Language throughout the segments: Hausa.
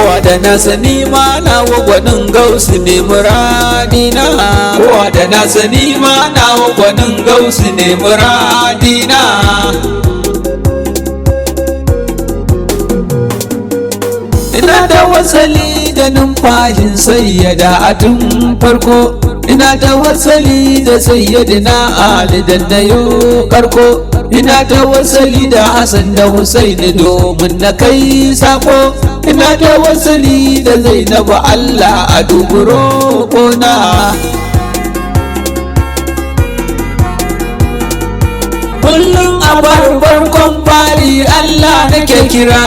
kowa da na sani ma nawa gwanin gausu ne muradina, kowa da na sani ma nawa gwanin gausu ne muradina. Ina da wasali da numfashin sayyada a tun farko, ina da wasali da sayyadina Ali da nayo karko, ina da wasali da Hassan da Husaini domin na kai sako, ina da wasali da Zainabu Allah a duburo kona. Kullum a farkon fari Allah nake kira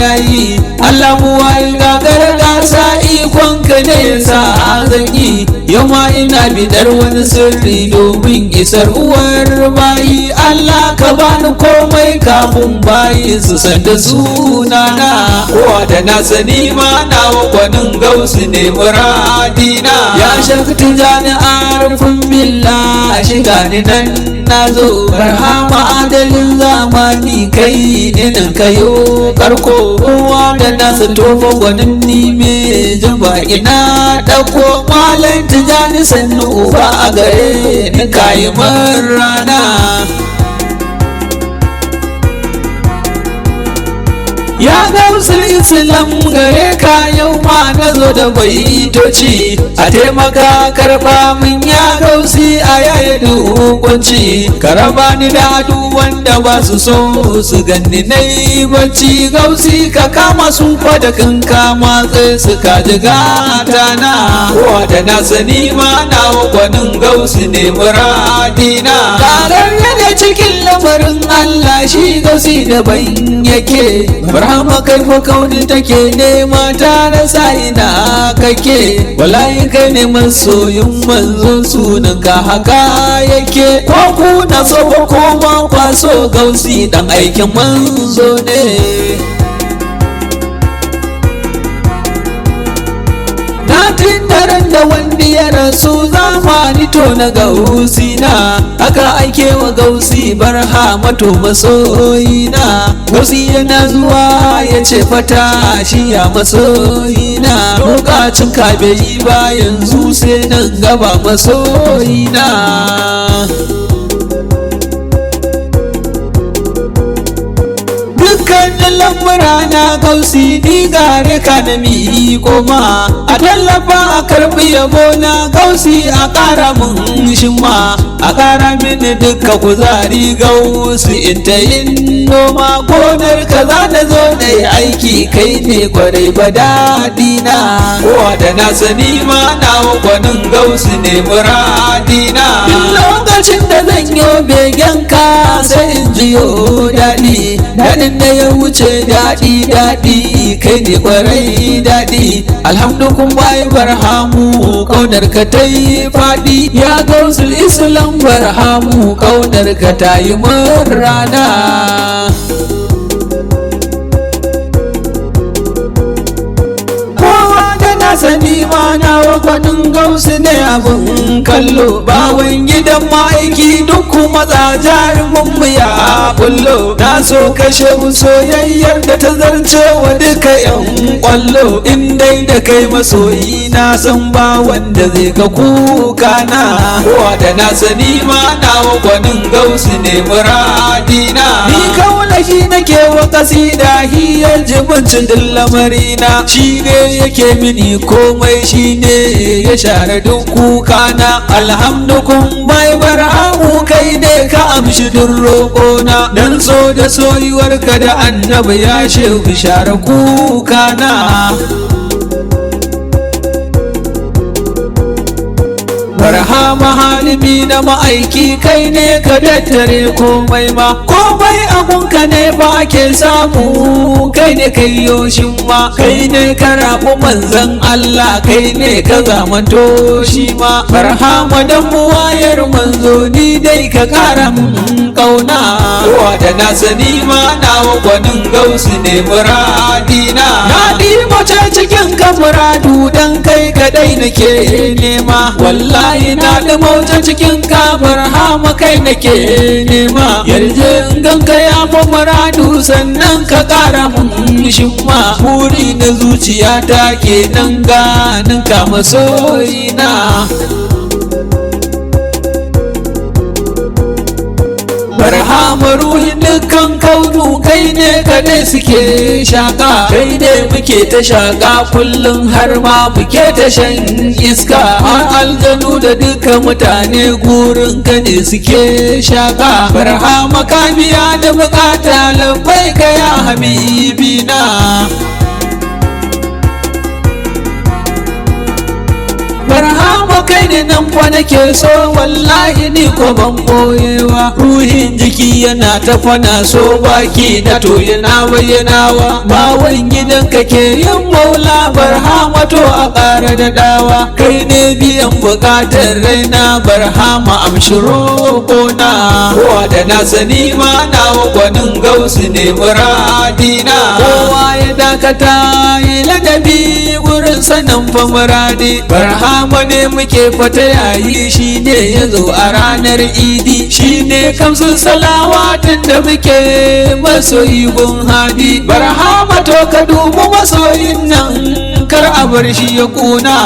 yayi, Allah buwayi gagara gasa ikonka ne yasa zan yi. Yau ma ina bidar wani sirri domin isar uwar bayi, Allah ka bani komai kafin bayi su san da sunana. Kowa da na sani ma nawa gwanin gausu ne muradina. Ya shakti jami'ar rufin billah shiga ni nan na zo, barhama adalin zamani kai inin kayo karko. Kowa da nasa tofa gwanin ni me jaba ina ɗauko, malam tijani sannu ba a gare ni kayi rana. Ya gausul Islam gare ka yau ma na zo da baitoci, a taimaka karba min ya gausi a yaya dukunci, ka raba ni da duk wanda ba su so su ganni nai bacci. Gausi ka kama su da kanka matse su ka ji gata na, kowa da na sani ma nawa gwanin gausi ne muradina. Karar yana cikin lamarin Allah shi gausi da ban yake, Barhama kai fa kauni take nema ta rasa ina kake, wallahi kai ne masoyin manzo sunan ka haka yake. Ko ku na so ko ma kwaso gausi dan aikin manzo ne. Daren da wanda ya rasu zamani to na gausi na, aka aike wa gausi Barhama to masoyina. Gausi yana zuwa ya ce fata shi ya masoyina, lokacin ka bai yi ba yanzu sai nan gaba masoyina. Dukkanin lamura na gausi ni gare ka na miƙo ma, a tallafa a karɓi yabo na gausi a ƙara mun shimma, a ƙara mini duka kuzari gausi in ta yin noma. Gonar ka za na zo na yi aiki kai ne kwarai ba daɗi na, kowa da na sani ma nawa gwanin gausi ne muradina. Duk lokacin da zan yi begen ka sai in jiyo daɗi, daɗin da ya wuce daɗi daɗi kai ne kwarai daɗi. Alhamdu kun bai Barhamu kaunar ka ta yi faɗi, ya gausul Islam Barhamu kaunar ka ta yi rana. Sani ma nawa gwanin gausu ne abin kallo, bawan gidan ma'aiki duk kuma jarumin mu ya bullo. Na so kashe soyayyar da ta zarce wa duka yan kwallo, in dai da kai masoyi na san ba wanda zai ga kuka na. Kowa da na sani ma nawa gwanin gausu ne muradina. Ni kaula shi nake wa kasida hiyar jibincin din lamarina, shi ne yake mini komai, shi ne ya share duk kukana. Alhamdu kun bai Barhamu kai ne ka amshi duk roƙona, dan so da soyuwarka da annabi ya shehu share kukana. Barhama halimi na ma'aiki kai ne ka dattare komai ma, komai abunka ne ba ke samu, kai ne kai yoshin ma, kai ne ka rabu manzan Allah, kai ne ka zamanto shi ma. Barhama dan buwayar manzo ni dai ka kara mun kauna, kowa da na sani ma nawa gwanin gausu ne muradina. Na mace cikin ka muradu dan kai kadai nake nema, wallahi na wani mauta cikin kafar hama kai nake nema yarje in ganka ya fi muradu sannan ka kara mun shimma buri na zuciya ta kenan ganin ka masoyina barhama ruhin dukkan kaunu kai ne kadai suke shaka kai ne muke ta shaka kullum har ma muke ta shan iska har aljanu da dukkan mutane gurin ka ne suke shaka barhama ka biya da bukata labai ka ya habibina barhama kai ne nan fa nake so wallahi ni ko ban boyewa ruhin jiki yana ta fana so baki da to yana bayyanawa bawan gidan ka ke yin maula barhama to a ƙara da dawa kai ne biyan buƙatar raina barhama amshiro kona kowa da na sani ma nawa gwanin gausu ne muradina kowa ya dakata yi ladabi gurin sanin fa muradi barhama ne muke fata yayi shi ne ya zo a ranar idi shi ne kamsun salawatin da muke masoyi gun hadi barhama to ka dubi masoyin nan kar a bar shi ya kuna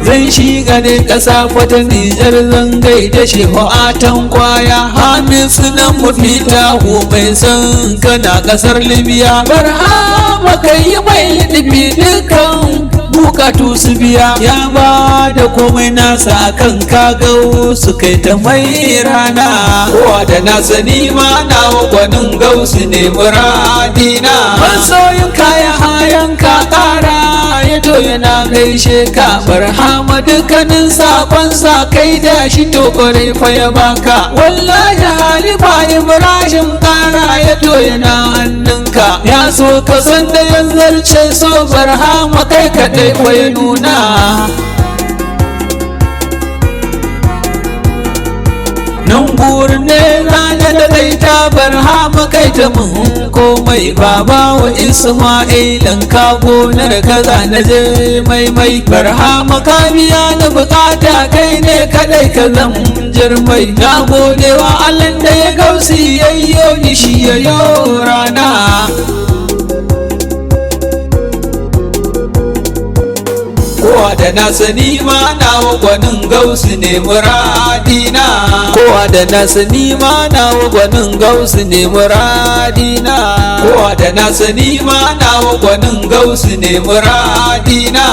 zan shiga ne ƙasa fata Nijar zan gaida shehu atan kwaya hamisu nan mafita mai san kana ƙasar Libya barhama kai mai nufi dukkan bukatu su biya ya ba da komai nasa kan kagau su kai ta mai rana kowa da na sani ma nawa gwanin gausu ne muradina masoyin kaya hayan ka ƙara ya to yana gaishe ka barhama dukkanin sakonsa kai da shi to kwarai fa ya baka wallahi halifa ibrahim kara ya to yana hannunka ya so ka san da ya zarce so barhama kai kadai fa ya nuna nan gurin ne rana da kai ta barhama kai ta mun komai baba wa isma'ilan ka gonar kaza na je mai barhama ka biya na bukata kai ne kadai ka zam jirmai na gode wa Allah da ya gausi yayyo ni shi yayyo rana kowa da na sani ma nawa gwanin gausu ne muradina kowa da na sani ma nawa gwanin gausu ne muradina kowa da na sani ma nawa gwanin gausu ne muradina